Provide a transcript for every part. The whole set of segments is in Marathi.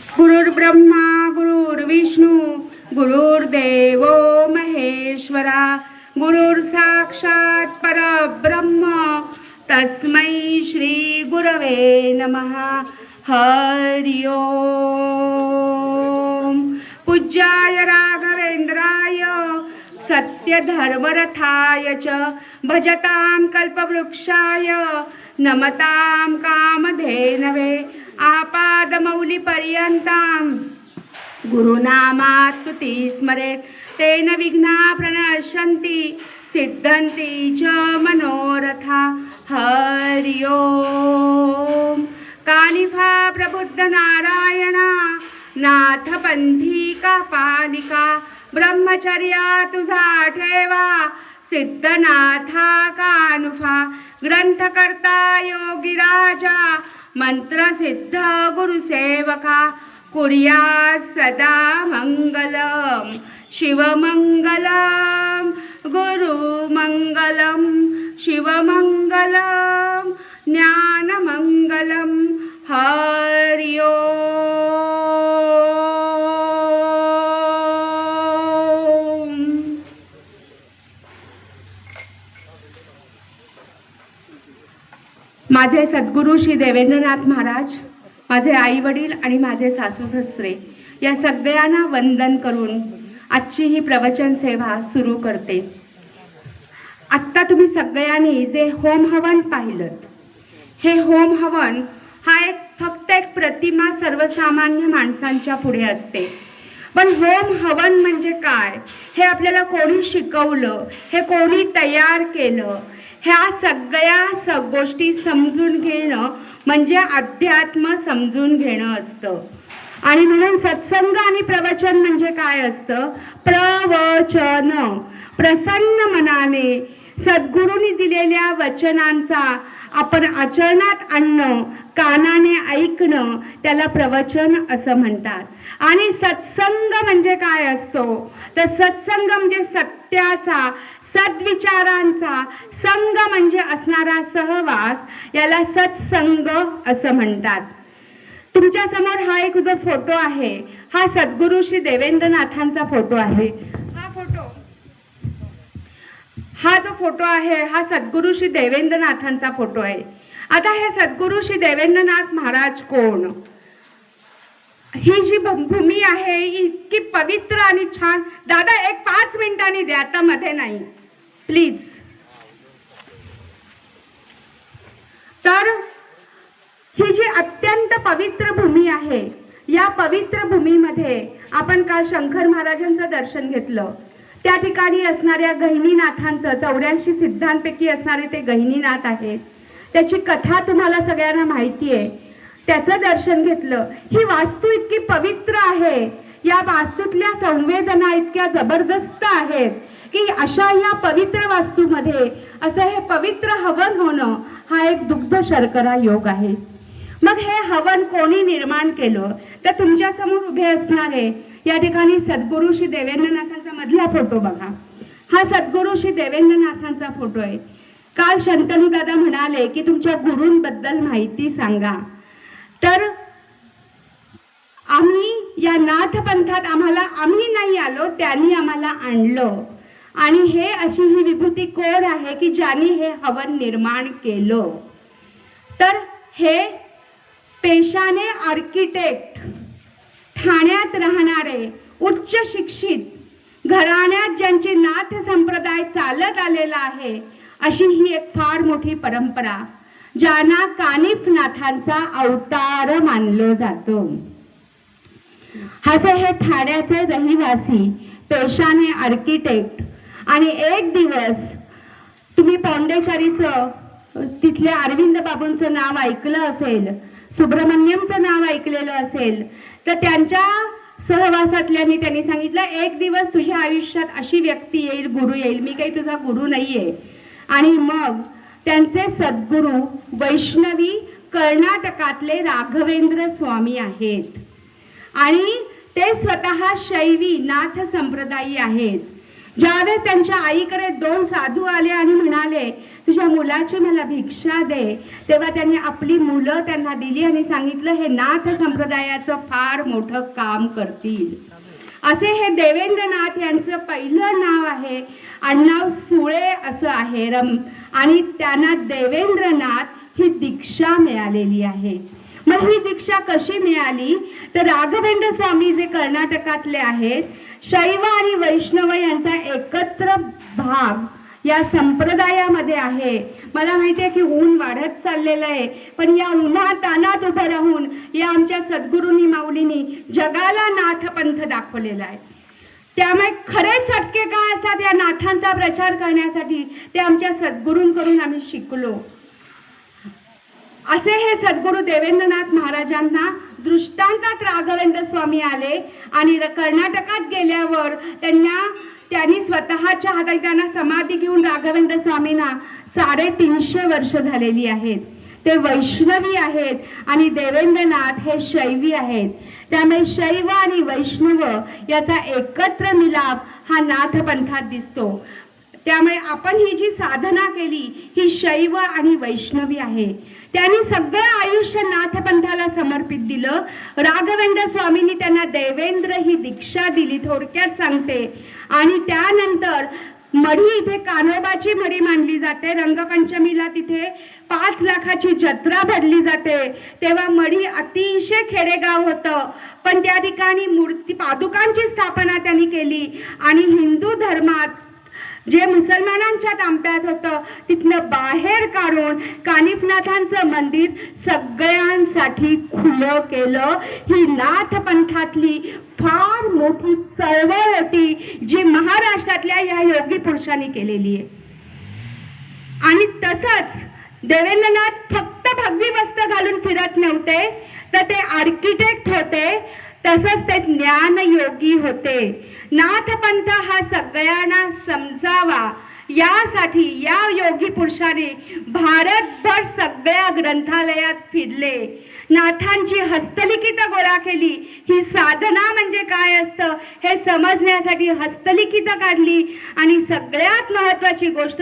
गुरुर्ब्रह्मा गुरुर्विष्णू गुरुर्देवो महेश्वरा गुरुर्साक्षात् परब्रह्म तस्मै श्री गुरवे नमः. हरि ओम. पूज्याय राघवेंद्राय सत्यधर्मरथाय च भजतां कल्पवृक्षाय नमतां कामधेनवे आपादमौलिपर्यन्तां गुरुनामास्तुति स्मरेत् तेन विघ्ना प्रणश्यन्ति सिद्धन्ति च मनोरथा. हरि ओम. कानिफा प्रबुद्ध नारायणा नाथ पंथी पालिका ब्रह्मचर्या तुझा ठेवा सिद्धनाथा कानुफा. ग्रंथकर्ता योगी राजा मंत्र सिद्ध गुरुसेवका कुर्या सदा मंगलम शिवमंगलम गुरुमंगलम शिवमंगलम ज्ञानमंगलम. हरि ओम. माझे सद्गुरू श्री देवेंद्रनाथ महाराज, माझे आई वडील आणि माझे सासू सासरे या सगळ्यांना वंदन करून आजची ही प्रवचन सेवा सुरू करते. आत्ता तुम्ही सगळ्यांनी जे होम हवन पाहिलं, हे होम हवन हा फक्त एक प्रतिमा सर्वसामान्य माणसांच्या पुढे असते. पण होम हवन म्हणजे काय हे आपल्याला कोणी शिकवलं, हे कोणी तयार केलं, ह्या सगळ्या गोष्टी समजून घेणं म्हणजे अध्यात्म समजून घेणं असतं. आणि म्हणून सत्संग आणि प्रवचन म्हणजे काय असतं? प्रवचन. प्रसन्न मनाने सद्गुरूंनी दिलेल्या वचनांचा आपण आचरणात आणणं, कानाने ऐकणं, त्याला प्रवचन असं म्हणतात. आणि सत्संग म्हणजे काय असतो? तर सत्संग म्हणजे सत्याचा, सद्विचारांचा संग म्हणजे असणारा सहवास, याला सत्संग असं म्हणतात. तुमच्या समोर हा एक जो फोटो आहे, हा सद्गुरू श्री देवेंद्रनाथांचा फोटो आहे. हा जो फोटो आहे हा सद्गुरू श्री देवेंद्रनाथांचा फोटो आहे. आता हे सद्गुरू श्री देवेंद्रनाथ महाराज कोण? ही जी भूमी आहे ही इतकी पवित्र आणि छान. दादा एक 5 मिनिटांनी द्या, आता मध्ये नाही प्लीज. तर ही जी अत्यंत पवित्र भूमी आहे, या पवित्र भूमीमध्ये आपण काल शंकर महाराजांचं दर्शन घेतलं. त्या ठिकाणी असणाऱ्या गहिनीनाथांचं 84 सिद्धांपैकी असणारे ते गहिनीनाथ आहेत. त्याची कथा तुम्हाला सगळ्यांना माहिती आहे. त्याचं दर्शन घेतलं. ही वास्तू इतकी पवित्र आहे, या वास्तूतल्या संवेदना इतक्या जबरदस्त आहेत की अशा या पवित्र वास्तूमध्ये असं हे पवित्र हवन होणं हा एक दुग्ध शर्करा योग आहे. मग हे हवन कोणी निर्माण केलं? तर तुमच्या समोर उभे असणारे या ठिकाणी सद्गुरू श्री देवेंद्रनाथांचा मधला फोटो बघा. हा सद्गुरू श्री देवेंद्रनाथांचा फोटो आहे. काल शंतनू दादा म्हणाले की तुमच्या गुरूंबद्दल माहिती सांगा. तर आम्ही या नाथ पंथात आम्ही नाही आलो, त्यांनी आम्हाला आणलं. आणि हे अशी ही विभूती कोण आहे की ज्यांनी हे हवन निर्माण केलं? तर हे पेशाने आर्किटेक्ट, ठाण्यात राहणारे उच्च शिक्षित घराण्यात ज्यांची नाथ संप्रदाय चालत आलेला आहे, अशी ही एक फार मोठी परंपरा, ज्यांना कानिफ नाथांचा अवतार मानलं जातं. असे हे ठाण्याचे रहिवासी, पेशाने आर्किटेक्ट. आणि एक दिवस तुम्ही पौंडेचारीचं तिथल्या अरविंद बाबूंचं नाव ऐकलं असेल, सुब्रमण्यमचं नाव ऐकलेलं असेल, तर त्यांच्या सहवासातल्यानी त्यांनी सांगितलं एक दिवस तुझ्या आयुष्यात अशी व्यक्ती येईल, गुरु येईल, मी काही तुझा गुरु नाहीये. आणि मग त्यांचे सद्गुरू वैष्णवी कर्नाटकातले राघवेंद्र स्वामी आहेत. आणि ते स्वतः शैवी नाथ संप्रदायी आहेत. ज्यावेळेस त्यांच्या आईकडे 2 साधू आले आणि म्हणाले, तुझ्या मुलाची मला भिक्षा दे, तेव्हा त्यांनी आपली मुलं त्यांना दिली आणि सांगितलं, हे नाथ संप्रदायाचं फार मोठं काम करतील. असे हे देवेंद्रनाथ यांचं पहिलं नाव आहे. आडनाव सुळे असं आहे आणि त्यांना देवेंद्रनाथ ही दीक्षा मिळालेली आहे. मग ही दीक्षा कशी मिळाली तर राघवेंद्र स्वामी जे कर्नाटकातले आहेत, शैव आणि वैष्णव यांचा एकत्र भाग या संप्रदायामध्ये आहे. मला माहिती आहे की ऊन वाढत चाललेलं आहे, पण या उन्हात तानात उभं राहून या आमच्या सद्गुरूंनी माऊलींनी जगाला नाथपंथ दाखवलेला आहे. त्यामुळे खरे चटके काय असतात या नाथांचा प्रचार करण्यासाठी ते आमच्या सद्गुरूंकडून आम्ही शिकलो. असे हे सद्गुरू देवेंद्रनाथ महाराजांना दृष्टांतात राघवेंद्र स्वामी आले आणि कर्नाटकात गेल्यावर त्यांनी स्वतःच्या हातात त्यांना समाधी घेऊन राघवेंद्र स्वामींना 350 वर्ष झालेली आहेत. ते वैष्णवी आहेत आणि देवेंद्रनाथ हे शैवी आहेत. त्यामुळे शैव आणि वैष्णव याचा एकत्र मिलाप हा नाथपंथात दिसतो. त्यामुळे आपण ही जी साधना केली ही शैव आणि वैष्णवी आहे. त्यांनी सगळं आयुष्य नाथपंथाला समर्पित दिलं. राघवेंद्र स्वामींनी त्यांना देवेंद्र ही दीक्षा दिली, थोडक्यात सांगते. आणि त्यानंतर मढी इथे कान्होबाची मढी मांडली जाते. रंगपंचमीला तिथे 5 लाखाची जत्रा भरली जाते. तेव्हा मढी अतिशय खेडेगाव होतं, पण त्या ठिकाणी मूर्ती पादुकांची स्थापना त्यांनी केली आणि हिंदू धर्मात जे मुसलमानांच्या तांब्यात होतं तिथनं बाहेर काढून कानिफनाथांचं मंदिर सगळ्यांसाठी खुलं केलं. ही नाथपंथातली फार मोठी चळवळ होती जी महाराष्ट्रातल्या या योगी पुरुषांनी केलेली आहे. आणि तसंच देवेंद्रनाथ फक्त भगवी वस्त्र घालून फिरत नव्हते, तर ते आर्किटेक्ट होते, तसंच ते ज्ञानयोगी होते. नाथपंथ हा सगळ्यांना समजावा यासाठी या योगी पुरुषाने भारतभर सगळ्या ग्रंथालयात फिरले, नाथांची हस्तलिखित गोळा केली. ही साधना म्हणजे काय असतं हे समजण्यासाठी हस्तलिखित काढली. आणि सगळ्यात महत्वाची गोष्ट,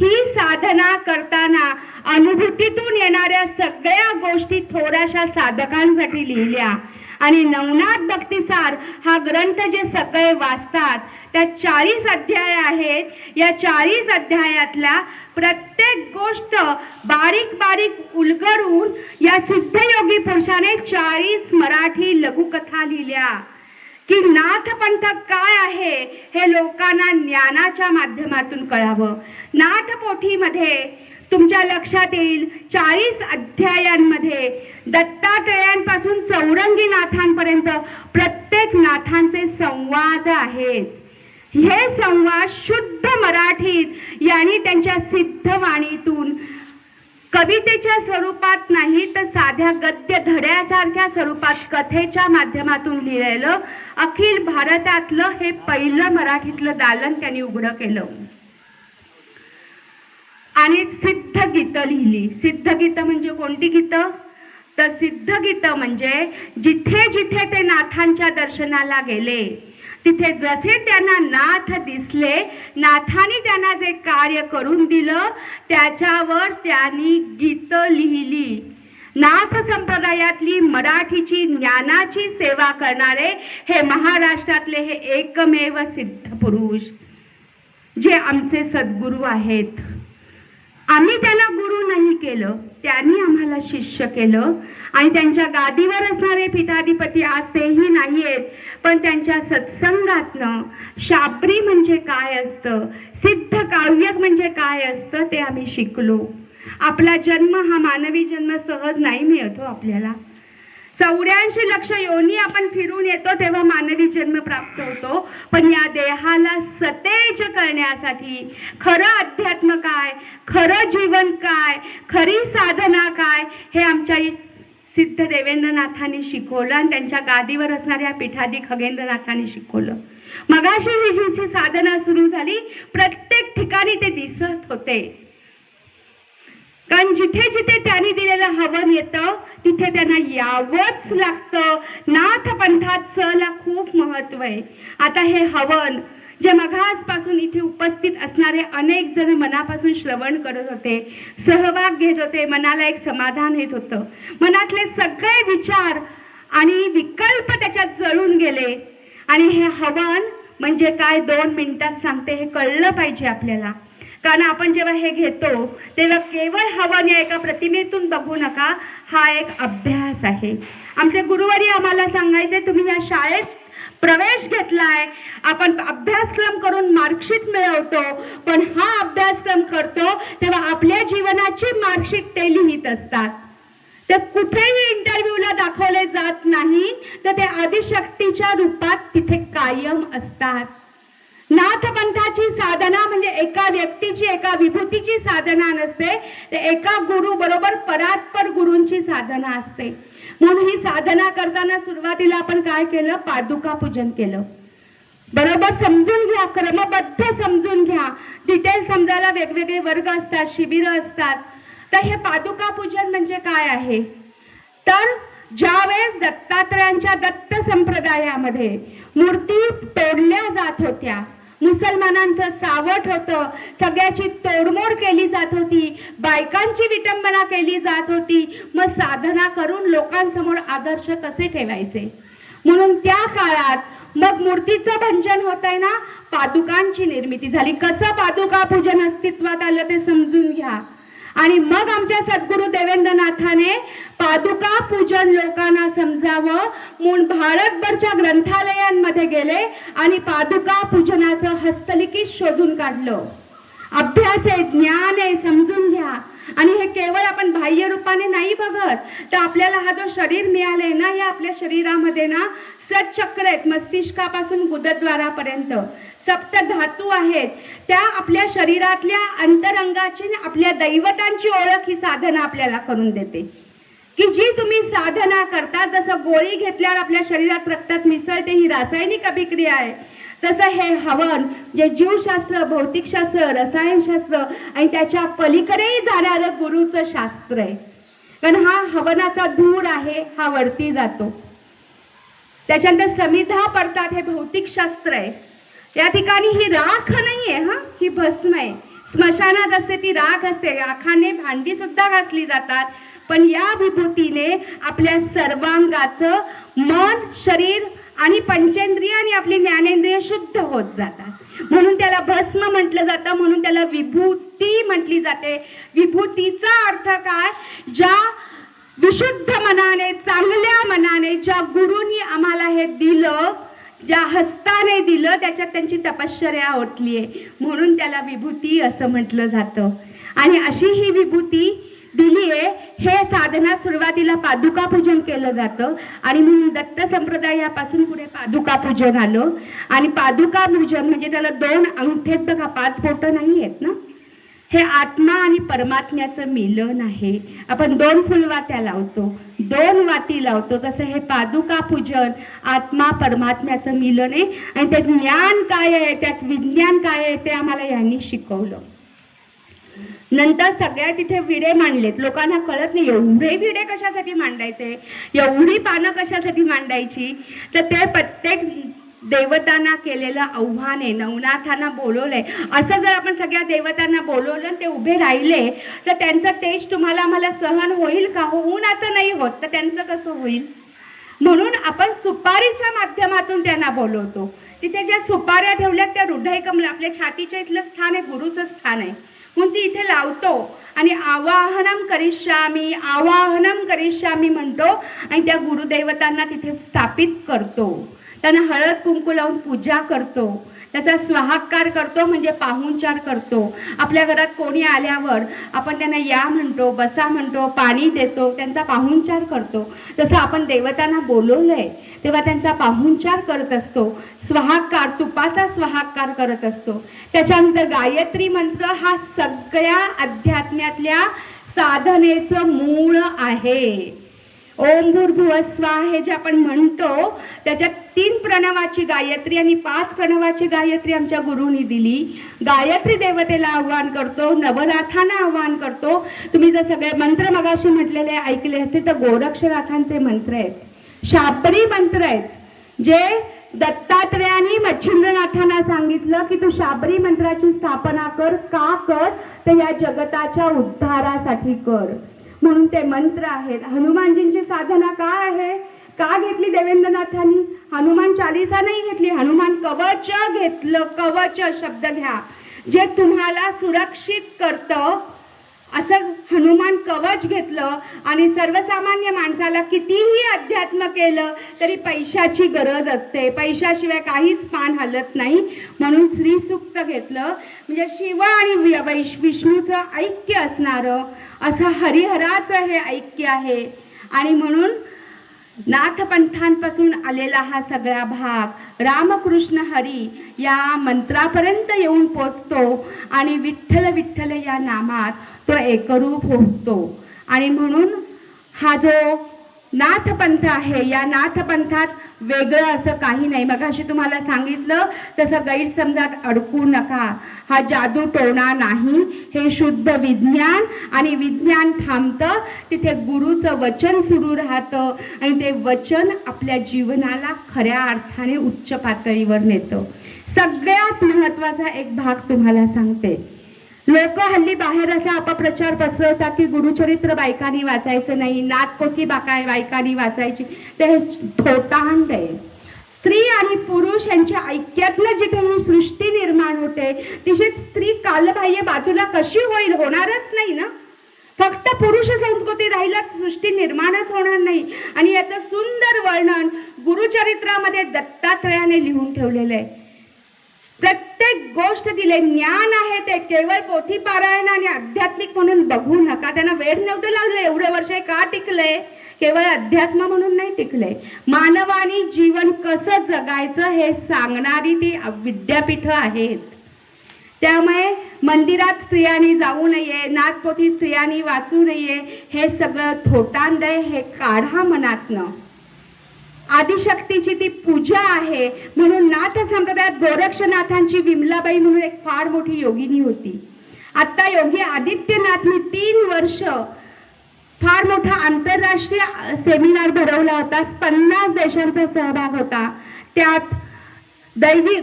ही साधना करताना अनुभूतीतून येणाऱ्या सगळ्या गोष्टी थोड्याशा साधकांसाठी लिहिल्या. आणि नवनाथ भक्तिसार हा ग्रंथ जे सगळे वाचतात त्यात 40 अध्याय आहेत. या 40 अध्यायातल्या प्रत्येक गोष्ट बारीक बारीक उलगडून या सिद्धयोगी पुरुषाने 40 मराठी लघुकथा लिहिल्या की नाथपंथ काय आहे हे लोकांना ज्ञानाच्या माध्यमातून कळावं. नाथपोथीमध्ये तुमच्या लक्षात येईल 40 अध्यायांमध्ये दत्तात्रेयांपासून चौरंगी नाथांपर्यंत प्रत्येक नाथांचे संवाद आहेत. हे संवाद शुद्ध मराठीत यांनी त्यांच्या सिद्धवाणीतून कवितेच्या स्वरूपात नाही तर साध्या गद्य धड्यासारख्या स्वरूपात कथेच्या माध्यमातून लिहिलेलं अखिल भारतातलं हे पहिलं मराठीतलं दालन त्यांनी उघडं केलं. आणि सिद्ध गीतं लिहिली. सिद्ध गीतं म्हणजे कोणती गीतं तर सिद्ध गीतं म्हणजे जिथे जिथे ते नाथांच्या दर्शनाला गेले तिथे जसे त्यांना नाथ दिसले, नाथांनी त्यांना जे कार्य करून दिलं त्याच्यावर त्यांनी गीतं लिहिली. नाथ संप्रदायातली मराठीची ज्ञानाची सेवा करणारे हे महाराष्ट्रातले हे एकमेव सिद्ध पुरुष जे आमचे सद्गुरू आहेत. आम्ही त्यांना गुरु नाही केलं, त्यांनी आम्हाला शिष्य केलं. आणि त्यांच्या गादीवर असणारे पीठाधिपती आज तेही नाहीयेत, पण त्यांच्या सत्संगातनं शाबरी म्हणजे काय असतं, सिद्ध काव्य म्हणजे काय असतं ते आम्ही शिकलो. आपला जन्म हा मानवी जन्म सहज नाही मिळतो. आपल्याला 84 लक्ष योनी आपण फिरून येतो तेव्हा मानवी जन्म प्राप्त होतो. पण या देहाला सतेज करण्यासाठी खरं अध्यात्म काय, खरं जीवन काय, खरी साधना काय हे आमच्या सिद्ध देवेंद्रनाथांनी शिकवलं आणि त्यांच्या गादीवर असणाऱ्या पीठाधी खगेंद्रनाथांनी शिकवलं. मगाशी ही जी साधना सुरू झाली प्रत्येक ठिकाणी ते दिसत होते. कारण जिथे जिथे त्यांनी दिलेलं हवन येतं तिथे त्यांना यावंच लागतं. नाथ पंथात ला खूप महत्व आहे. आता हे हवन जे मघासपासून इथे उपस्थित असणारे अनेक जण मनापासून श्रवण करत होते, सहभाग घेत होते, मनाला एक समाधान येत होतं. मनातले सगळे विचार आणि विकल्प त्याच्यात जळून गेले. आणि हे हवन म्हणजे काय 2 मिनिटात सांगते, हे कळलं पाहिजे आपल्याला. कारण आपण जेव्हा हे घेतो तेव्हा केवळ हवन या एका प्रतिमेतून बघू नका, हा एक अभ्यास आहे. आमचे गुरुवारी आम्हाला सांगायचे, तुम्ही या शाळेत प्रवेश घेतलाय, आपण अभ्यासक्रम करून मार्कशीट मिळवतो, पण हा अभ्यासक्रम करतो तेव्हा आपल्या जीवनाची मार्कशीट ते लिहित असतात. ते कुठेही इंटरव्ह्यूला दाखवले जात नाही, तर ते आदिशक्तीच्या रूपात तिथे कायम असतात. नाथपंथाची साधना म्हणजे एका व्यक्तीची, एका विभूतीची साधना नसते, ते एका गुरु बरोबर परात्पर गुरूंची साधना असते. म्हणून ही साधना करताना सुरुवातीला आपण काय केलं? पादुका पूजन केलं. बरोबर समजून घ्या, क्रमबद्ध समजून घ्या. डिटेल समजायला वेगवेगळे वर्ग असतात, शिबिरं असतात. तर हे पादुका पूजन म्हणजे काय आहे? तर ज्यावेळेस दत्तात्रयांच्या दत्त संप्रदायामध्ये मूर्ती तोडल्या जात होत्या, मुसलमानांचं सावट होतं, सगळ्याची तोडमोड केली जात होती, बायकांची विटंबना केली जात होती, मग साधना करून लोकांसमोर आदर्श कसे ठेवायचे? म्हणून त्या काळात मग मूर्तीचं भंजन होत आहे ना, पादुकांची निर्मिती झाली. कसं पादुका पूजन अस्तित्वात आलं ते समजून घ्या. आणि मग आमच्या सद्गुरू देवेंद्रनाथाने पादुका पूजन लोकांना समजावं म्हणून भारतभरच्या ग्रंथालयांमध्ये गेले आणि पादुका पूजनाचं हस्तलिखित शोधून काढलं. अभ्यास आहे, ज्ञान आहे, समजून घ्या. आणि हे केवळ आपण बाह्य रूपाने नाही बघत, तर आपल्याला हा जो शरीर मिळालंय ना, या आपल्या शरीरामध्ये ना 7 चक्र आहेत, मस्तिष्कापासून गुदद्वारापर्यंत 7 धातू आहेत. त्या आपल्या शरीरातल्या अंतरंगाची, आपल्या दैवतांची ओळख ही साधना आपल्याला करून देते. की जी तुम्ही साधना करता, जसं गोळी घेतल्यावर आपल्या शरीरात रक्तात मिसळते, ही रासायनिक अभिक्रिया आहे, तसं हे हवन जे जीवशास्त्र, भौतिकशास्त्र, रसायनशास्त्र आणि त्याच्या पलीकडेही जाणारं गुरुचं शास्त्र आहे. कारण हा हवनाचा धूर आहे, हा वरती जातो. त्याच्यानंतर समिधा पडतात, हे भौतिकशास्त्र आहे. या ठिकाणी ही राख नाहीये, ही भस्म आहे. स्मशानात असते ती राख असते, राखाने भांडी सुद्धा घासली जातात. पण या विभूतीने आपल्या सर्वांगाचं मन, शरीर आणि पंचेंद्रिय आणि आपली ज्ञानेंद्रिय शुद्ध होत जातात. म्हणून त्याला भस्म म्हटलं जातं, म्हणून त्याला विभूती म्हटली जाते. विभूतीचा अर्थ काय? ज्या विशुद्ध मनाने, चांगल्या मनाने, ज्या गुरूंनी आम्हाला हे दिलं, ज्या हस्ताने दिलं, त्याच्यात त्यांची तपश्चर्या ओतली आहे, म्हणून त्याला विभूती असं म्हटलं जातं. आणि अशी ही विभूती दिली आहे. हे साधना सुरुवातीला पादुका पूजन केलं जातं आणि म्हणून दत्त संप्रदायापासून पुढे पादुका पूजन आलं. आणि पादुका पूजन म्हणजे त्याला 2 अंगठे बघा, 5 बोटं नाही आहेत ना, हे आत्मा आणि परमात्म्याचं मिलन आहे. आपण 2 फुलवात्या लावतो, 2 वाती लावतो, तसं हे पादुका पूजन आत्मा परमात्म्याचं मिलन आहे. आणि त्यात ज्ञान काय आहे, त्यात विज्ञान काय आहे, ते आम्हाला यांनी शिकवलं. नंतर सगळ्या तिथे विडे मांडलेत. लोकांना कळत नाही एवढे विडे कशासाठी मांडायचे, एवढी पानं कशासाठी मांडायची. तर ते प्रत्येक देवतांना केलेलं आव्हान आहे. नवनाथांना बोलवलंय. असं जर आपण सगळ्या देवतांना बोलवलं, ते उभे राहिले, तर त्यांचं तेज तुम्हाला आम्हाला सहन होईल का? होऊन आता नाही होत, तर त्यांचं कसं होईल? म्हणून आपण सुपारीच्या माध्यमातून त्यांना बोलवतो. तिथे ज्या सुपाऱ्या ठेवल्यात त्या हृदय कमल, आपल्या छातीच्या इथलं स्थान आहे, गुरुचं स्थान आहे, म्हणून ती इथे लावतो आणि आवाहनम करिष्यामी, आवाहनम करिष्यामी म्हणतो आणि त्या गुरुदेवतांना तिथे स्थापित करतो. त्यांना हळद कुंकू लावून पूजा करतो, त्याचा स्वाहाकार करतो, म्हणजे पाहुणचार करतो. आपल्या घरात कोणी आल्यावर आपण त्यांना या म्हणतो, बसा म्हणतो, पाणी देतो, त्यांचा पाहुणचार करतो. तसं आपण देवतांना बोलवलंय तेव्हा त्यांचा पाहुणचार करत असतो. स्वाहाकार, तुपाचा स्वाहाकार करत असतो. त्याच्यानंतर गायत्री मंत्र हा सगळ्या अध्यात्मातल्या साधनेचं मूळ आहे. ओम भूर्भुवः स्वः हे जे आपण म्हणतो, त्याच्यात 3 प्रणवाची गायत्री आणि 5 प्रणवाची गायत्री आमच्या गुरुंनी दिली. गायत्री देवतेला आव्हान करतो, नवनाथांना आव्हान करतो. तुम्ही जर सगळे मंत्र मगाशी म्हटलेले ऐकले असते, तर गोरक्षनाथांचे मंत्र आहेत, शाबरी मंत्र आहेत, जे दत्तात्रेयांनी मच्छिंद्रनाथांना सांगितलं की तू शाबरी मंत्राची स्थापना कर. का कर? तर या जगताच्या उद्धारासाठी कर. म्हणून ते मंत्र आहेत. हनुमानजींची साधना काय आहे? का घेतली देवेंद्रनाथांनी? हनुमान चालीसा नाही घेतली, हनुमान कवच घेतलं. कवच शब्द घ्या, जे तुम्हाला सुरक्षित करतं असं हनुमान कवच घेतलं. आणि सर्वसामान्य माणसाला कितीही अध्यात्म केलं तरी पैशाची गरज असते, पैशाशिवाय काहीच पान हलत नाही. म्हणून श्रीसूक्त घेतलं. म्हणजे शिव आणि विष्णूचं ऐक्य असणारं असं हरिहराचं हे ऐक्य आहे. आणि म्हणून नाथपंथांपासून आलेला हा सगळा भाग रामकृष्ण हरी या मंत्रापर्यंत येऊन पोचतो आणि विठ्ठल विठ्ठल या नामात तो एकरूप होतो. आणि म्हणून हा जो नाथपंथ आहे, या नाथपंथात वेगळं असं काही नाही. मगाशी तुम्हाला सांगितलं तसं गैरसमजात अडकू नका. हा जादू टोणा नाही, हे शुद्ध विज्ञान. आणि विज्ञान थांबतं तिथे गुरुचं वचन सुरू राहतं आणि ते वचन आपल्या जीवनाला खऱ्या अर्थाने उच्च पातळीवर नेतं. सगळ्यात महत्त्वाचा एक भाग तुम्हाला सांगते. लोक हल्ली बाहेर असा अपप्रचार पसरवतात की गुरुचरित्र बायकांनी वाचायचं नाही, नाथपोथी बायकांनी वाचायची. ते थोतांड आहे. स्त्री आणि पुरुष यांच्या ऐक्यातनं जिथे ही सृष्टी निर्माण होते तिथे स्त्री कालबाह्य बाजूला कशी होईल? होणारच नाही ना. फक्त पुरुष संस्कृती राहिला सृष्टी निर्माणच होणार नाही. आणि याचं सुंदर वर्णन गुरुचरित्रामध्ये दत्तात्रेयाने लिहून ठेवलेलं आहे. प्रत्येक गोष्ट दिले. ज्ञान आहे ते केवळ पोथी पारायण आणि आध्यात्मिक म्हणून बघू नका. त्यांना वेळ नव्हतं लागलं. एवढे वर्ष का टिकलंय? केवळ अध्यात्म म्हणून नाही टिकलंय. मानवानी जीवन कसं जगायचं हे सांगणारी ती विद्यापीठ आहेत. त्यामुळे मंदिरात स्त्रियांनी जाऊ नये, नाथपोथी स्त्रियांनी वाचू नये, हे सगळं थोटांड आहे. हे काढा मनातनं. आदिशक्तीची ती पूजा आहे. म्हणून नाथ संप्रदायात गोरक्षनाथांची विमलाबाई म्हणून एक फार मोठी योगिनी होती. आता योगी आदित्यनाथनी 3 वर्ष फार मोठा आंतरराष्ट्रीय सेमिनार भरवला होता. 50 देशांचा सहभाग होता. त्यात दैवी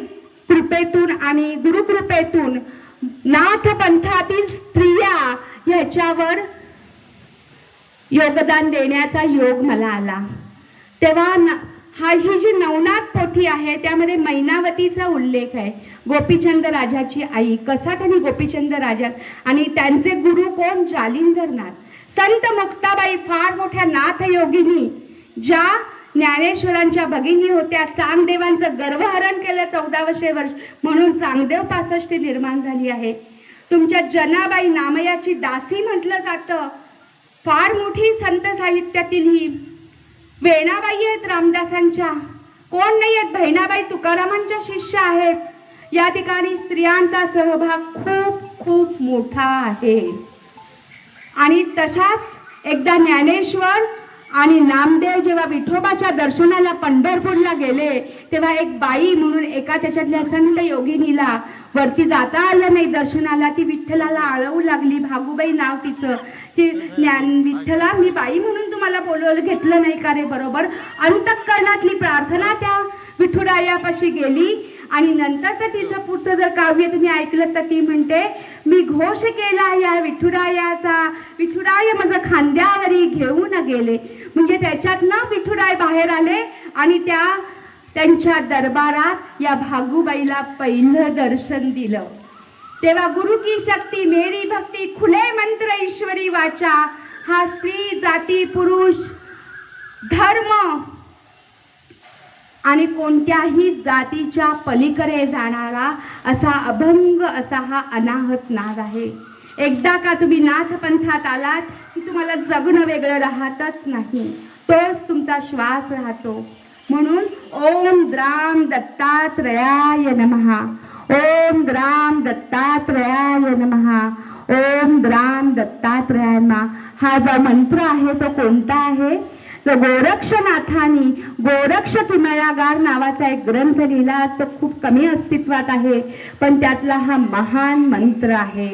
कृपेतून आणि गुरुकृपेतून नाथ पंथातील स्त्रिया ह्याच्यावर योगदान देण्याचा योग मला आला. तेव्हा ही जी नवनाथ पोथी आहे त्यामध्ये मैनावतीचा उल्लेख आहे. गोपीचंद राजाची आई, कसा त्यांनी गोपीचंद राजा आणि त्यांचे गुरु कोण? जालिंदरनाथ. संत मुक्ताबाई फार मोठ्या नाथ योगिनी, ज्या ज्ञानेश्वरांच्या भगिनी होत्या. चांगदेवांचं गर्वहरण केलं 1400 वर्ष, म्हणून चांगदेव 65 निर्माण झाली आहे. तुमच्या जनाबाई नामयाची दासी म्हटलं जातं. फार मोठी संत साहित्यातील ही. वेणाबाई आहेत रामदासांच्या. कोण नाही आहेत? बहिणाबाई तुकारामांच्या शिष्य आहेत. या ठिकाणी स्त्रियांचा सहभाग खूप खूप मोठा आहे. आणि तशाच एकदा ज्ञानेश्वर आणि नामदेव जेव्हा विठोबाच्या दर्शनाला पंढरपूरला गेले तेव्हा एक बाई म्हणून एका त्याच्यातल्या संत योगिनीला वरती जाता आलं नाही दर्शनाला. ती विठ्ठलाला आळवू लागली. भागूबाई नाव तिचं. ती विठ्ठला, मी बाई म्हणून तुम्हाला बोलवलं, घेतलं नाही का रे? बरोबर. अंतःकरणातली प्रार्थना त्या विठुरायापाशी गेली. आणि नंतरचं तिचं पुढचं जर काव्य तुम्ही ऐकलं तर ती म्हणते, मी घोष केला या विठुरायाचा, विठुराय माझं खांद्यावरी घेऊन गेले. म्हणजे त्याच्यातनं विठुराय बाहेर आले आणि त्यांच्या दरबारात या भागूबाईला पहिलं दर्शन दिलं. तेव्हा गुरु की शक्ती मेरी भक्ती खुले मंत्र ईश्वरी वाचा, हा स्त्री जाती पुरुष धर्म आणि कोणत्याही जातीच्या पलीकडे जाणारा असा अभंग असा हा अनाहत नाद आहे. एकदा का तुम्ही नाथपंथात आलात की तुम्हाला जगणं वेगळं राहतच नाही, तोच तुमचा श्वास राहतो. म्हणून ओम द्राम दत्तात्रयाय नमः, ओम द्राम दत्तात्रयाय नमः, ओम द्राम दत्तात्रयाय नमः. हा जो मंत्र आहे तो कोणता आहे? तो गोरक्षनाथांनी गोरक्ष किमयागार नावाचा एक ग्रंथ लिहिला. तो खूप कमी अस्तित्वात आहे पण त्यातला हा महान मंत्र आहे.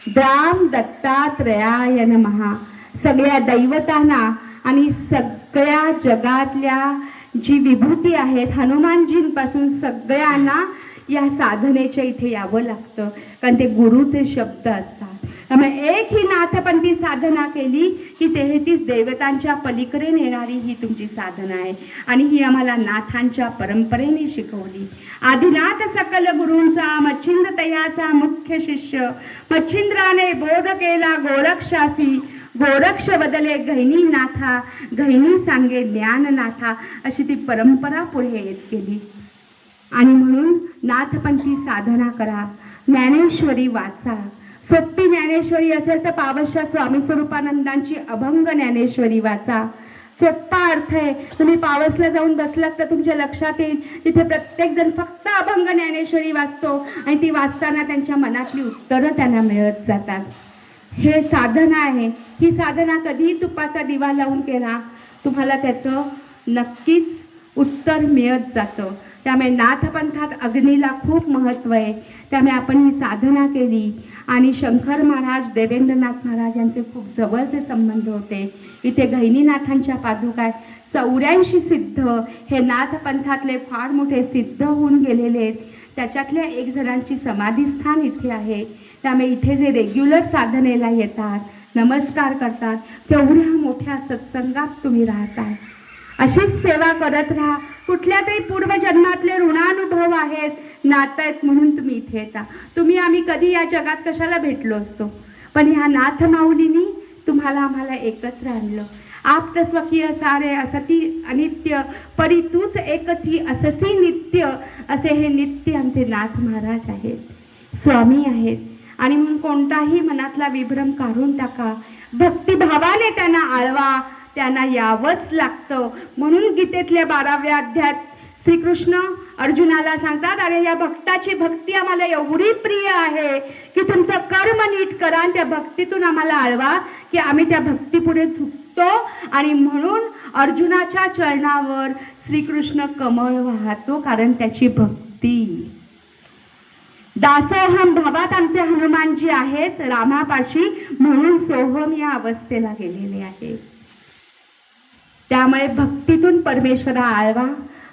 द्राम दत्तात्रयाय नमः. सगळ्या दैवतांना आणि सगळ्या जगातल्या जी विभूती आहेत हनुमानजींपासून सगळ्यांना या साधनेच्या इथे यावं लागतं, कारण ते गुरुचे शब्द असतात. त्यामुळे एक ही नाथपंथी साधना केली की 33 देवतांच्या पलीकडे नेणारी ही तुमची साधना आहे आणि ही आम्हाला नाथांच्या परंपरेने शिकवली. आदिनाथ सकल गुरूंचा मच्छिंद्र तयाचा मुख्य शिष्य, मच्छिंद्राने बोध केला गोरक्षासी, गोरक्ष बदले गहिनी नाथा, गहिनी सांगे ज्ञाननाथा, अशी ती परंपरा पुढे येत गेली. आणि म्हणून नाथपंथी साधना करा, ज्ञानेश्वरी वाचा. सोपी ज्ञानेश्वरी असेल तर पावश्या स्वामी स्वरूपानंदांची अभंग ज्ञानेश्वरी वाचा. सोप्पा अर्थ आहे. तुम्ही पावसला जाऊन बसलात तर तुमच्या लक्षात येईल तिथे प्रत्येक जण फक्त अभंग ज्ञानेश्वरी वाचतो आणि ती वाचताना त्यांच्या मनातली उत्तरं त्यांना मिळत जातात. हे साधना आहे. ही साधना कधीही तुपाचा दिवा लावून केला तुम्हाला त्याचं नक्कीच उत्तर मिळत जातं. त्यामुळे नाथपंथात अग्नीला खूप महत्त्व आहे. त्यामुळे आपण ही साधना केली आणि शंकर महाराज, देवेंद्रनाथ महाराज यांचे खूप जवळचे संबंध होते. इथे गहिनीनाथांच्या पादुका 84 सिद्ध हे नाथपंथातले फार मोठे सिद्ध होऊन गेलेले आहेत. त्याच्यातल्या एक जणांची समाधीस्थान इथे आहे. त्यामुळे इथे जे रेग्युलर साधनेला येतात, नमस्कार करतात, तेवढ्या मोठ्या सत्संगात तुम्ही राहता. अशीच सेवा करत राहा. कुठल्या तरी पूर्वजन्मातले ऋणानुभव आहेत, नातं आहेत म्हणून तुम्ही इथे येता. तुम्ही आम्ही कधी या जगात कशाला भेटलो असतो, पण ह्या नाथ माऊलींनी तुम्हाला आम्हाला एकत्र आणलं. आप स्वकीय सारे असती अनित्य, परी तूच एकची अससी नित्य, असे हे नित्य आमचे नाथ महाराज आहेत, स्वामी आहेत. आणि म्हणून कोणताही मनातला विभ्रम काढून टाका. भक्तिभावाने त्यांना आळवा, त्यांना यावंच लागतं. म्हणून गीतेतल्या 12व्या अध्यायात श्रीकृष्ण अर्जुनाला सांगतात, अरे या भक्ताची भक्ती आम्हाला एवढी प्रिय आहे की तुमचं कर्म नीट करा आणि त्या भक्तीतून आम्हाला आळवा की आम्ही त्या भक्तीपुढे झुकतो. आणि म्हणून अर्जुनाच्या चरणावर श्रीकृष्ण कमळ वाहतो, कारण त्याची भक्ती. दासोहम भावात आमचे हनुमानजी आहेत रामापाशी, म्हणून सोहम या अवस्थेला गेलेले आहे. त्यामुळे भक्तीतून परमेश्वरा आळवा.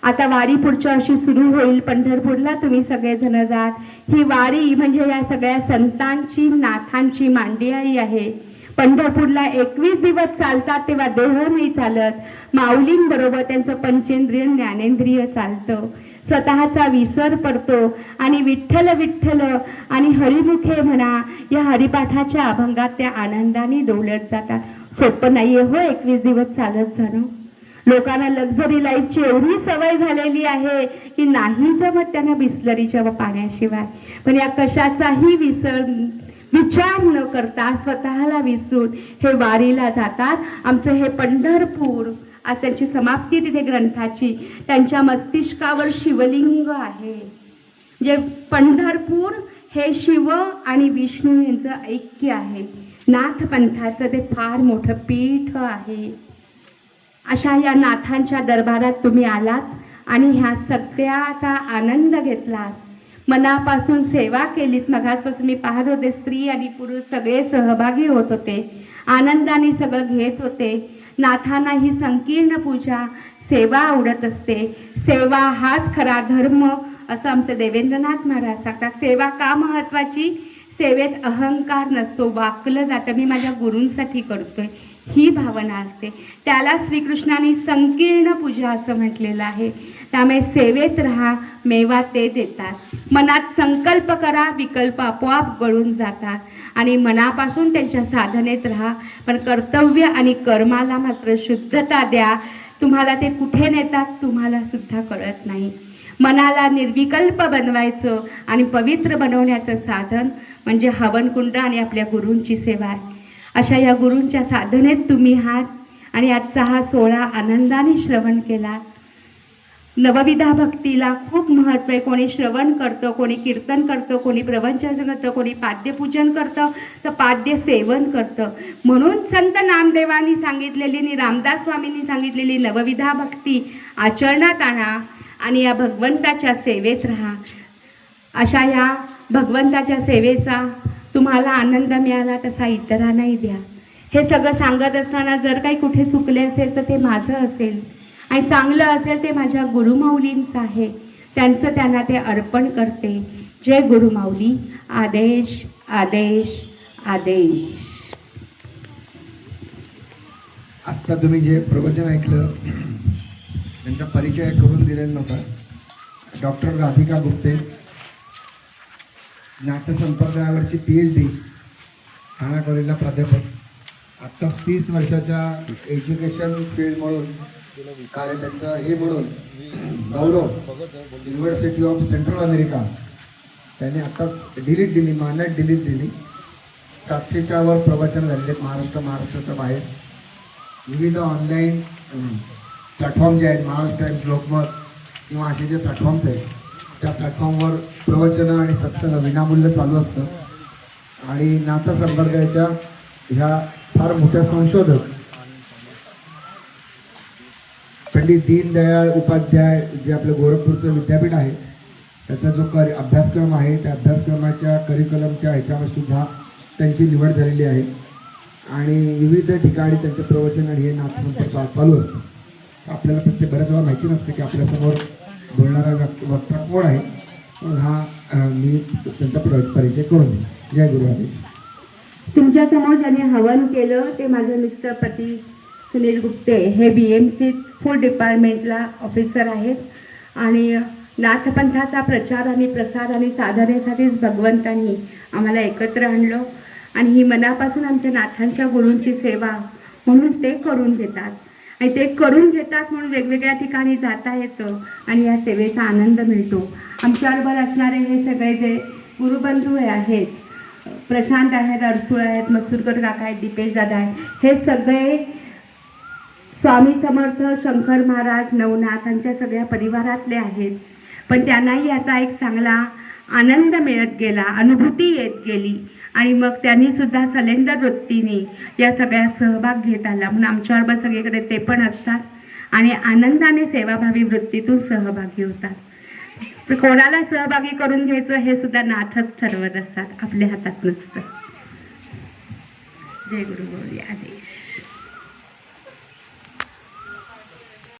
आता वारी पुढच्या वर्षी सुरू होईल. पंढरपूरला तुम्ही सगळेजण जात. ही वारी म्हणजे या सगळ्या संतांची, नाथांची मांदियाळी आहे. पंढरपूरला 21 दिवस चालतात तेव्हा देह नाही चालत. माऊलींबरोबर त्यांचं पंचेंद्रिय ज्ञानेंद्रिय चालतं. स्वतःचा विसर पडतो आणि विठ्ठल विठ्ठल आणि हरिमुखे म्हणा या हरिपाठाच्या अभंगात त्या आनंदाने डोलत जातात. सोपं नाहीये हो 21 दिवस चालत जाणं. लोकांना लक्झरी लाईफची एवढी सवय झालेली आहे की नाही जमत त्यांना बिस्लरीच्या पाण्याशिवाय. पण या कशाचाही विचार न करता स्वतःला विसरून हे वारीला जातात. आमचं हे पंढरपूर, आज त्यांची समाप्ती तिथे ग्रंथाची, त्यांच्या मस्तिष्कावर शिवलिंग आहे. जे पंढरपूर हे शिव आणि विष्णू यांचं ऐक्य आहे. नाथपंथाचं ते फार मोठं पीठ आहे. अशा या नाथांच्या दरबारात तुम्ही आलात आणि ह्या सगळ्याचा आनंद घेतलात, मनापासून सेवा केलीत. मगाचपासून मी पाहत होते स्त्री आणि पुरुष सगळे सहभागी होत होते, आनंदाने सगळं घेत होते. नाथांना ही संकीर्ण पूजा, सेवा आवडत असते. सेवा हाच खरा धर्म असं आमचं देवेंद्रनाथ महाराज सांगतात. सेवा का महत्वाची? सेवेत अहंकार नसतो, वाकलं जातं, मी माझ्या गुरूंसाठी करतोय ही भावना असते. त्याला श्रीकृष्णाने संकीर्ण पूजा असं म्हटलेलं आहे. त्यामुळे सेवेत राहा, मेवा ते देतात. मनात संकल्प करा, विकल्प आपोआप गळून जातात. आणि मनापासून त्यांच्या साधनेत राहा, पण कर्तव्य आणि कर्माला मात्र शुद्धता द्या. तुम्हाला ते कुठे नेतात तुम्हाला सुद्धा कळत नाही. मनाला निर्विकल्प बनवायचं आणि पवित्र बनवण्याचं साधन म्हणजे हवनकुंड आणि आपल्या गुरूंची सेवा आहे. अशा या गुरूंच्या साधनेत तुम्ही आहात आणि आजचा हा सोहळा आनंदाने श्रवण केला. नवविधा भक्तीला खूप महत्त्व आहे. कोणी श्रवण करतं, कोणी कीर्तन करतं, कोणी प्रवचन करतं, कोणी पाद्यपूजन करतं, तर पाद्य सेवन करतं. म्हणून संत नामदेवांनी सांगितलेली आणि रामदास स्वामींनी सांगितलेली नवविधा भक्ती आचरणात आणा आणि या भगवंताच्या सेवेत राहा. अशा या भगवंताच्या सेवेचा तुम्हाला आनंद मिळाला तसा इतरांनाही द्या. हे सगळं सांगत असताना जर काही कुठे चुकले असेल तर ते माझं असेल. आणि चांगलं असेल ते माझ्या गुरुमाऊलींचं आहे, त्यांचं त्यांना ते अर्पण करते. जय गुरुमाऊली. आदेश आदेश आदेश. आत्ता तुम्ही जे प्रवचन ऐकलं त्यांचा परिचय करून दिलेला नव्हता. डॉक्टर राधिका गुप्ते, नाट्यसंप्रदायावरची PhD, ठाणा कॉलेजला प्राध्यापक. आत्ता 30 वर्षाच्या एज्युकेशन फील्डमधून कार्य त्यांचं हे म्हणून गौरव युनिव्हर्सिटी ऑफ सेंट्रल अमेरिका त्यांनी आत्ताच डिलीट दिली, मानद डिलीट दिली. 700च्या वर प्रवचन झालेले महाराष्ट्राच्या बाहेर. विविध ऑनलाईन प्लॅटफॉर्म जे आहेत, महाराष्ट्र टाइम्स, लोकमत किंवा असे जे प्लॅटफॉर्म्स आहेत त्या प्लॅटफॉर्मवर प्रवचनं आणि सत्संग विनामूल्य चालू असतं. आणि नाथसंप्रदायाच्या ह्या फार मोठ्या संशोधक पंडित दीनदयाळ उपाध्याय जे आपलं गोरखपूरचं विद्यापीठ आहे त्याचा जो अभ्यासक्रम आहे त्या अभ्यासक्रमाच्या करिक्युलमच्या ह्याच्यावर सुद्धा त्यांची निवड झालेली आहे. आणि विविध ठिकाणी त्यांचे प्रवचन आणि हे नाथसंप्रदाय चालू असतं. आपल्याला प्रत्येक बऱ्याच वेळा माहिती नसते की आपल्यासमोर बोलणारा वक्ता कोण आहे. पण मी त्यांचा परिचय करून देईन. जय गुरुवारी. तुमच्यासमोर ज्याने हवन केलं ते माझे मिस्टर पती सुनील गुप्ते. हे BMC फूड डिपार्टमेंटला ऑफिसर आहेत. आणि नाथपंथाचा प्रचार आणि प्रसार आणि साधनेसाठीच भगवंतांनी आम्हाला एकत्र आणलं. आणि ही मनापासून आमच्या नाथांच्या गुरूंची सेवा म्हणून ते करून घेतात. आणि ते करून घेतात म्हणून वेगवेगळ्या ठिकाणी जाता येतं आणि या सेवेचा आनंद मिळतो. आमच्याबरोबर असणारे हे सगळे जे गुरुबंधू आहेत, प्रशांत आहेत, अडसूळ आहेत, मसूरकर काका आहेत, दीपेश दादा आहेत, हे सगळे स्वामी समर्थ शंकर महाराज नवनाथांच्या सगळ्या परिवारातले आहेत. पण त्यांनाही याचा एक चांगला आनंद मिळत गेला, अनुभूती येत गेली. आणि मग त्यांनी सुद्धा सलेंडर वृत्तीने या सगळ्यात सहभाग घेत आला. म्हणून आमच्याबरोबर सगळीकडे ते पण असतात आणि आनंदाने सेवाभावी वृत्तीतून सहभागी होतात. तर कोणाला सहभागी करून घ्यायचं हे सुद्धा नाथच ठरवत असतात, आपल्या हातात नसतं. जय गुरु गौरी. आदेश.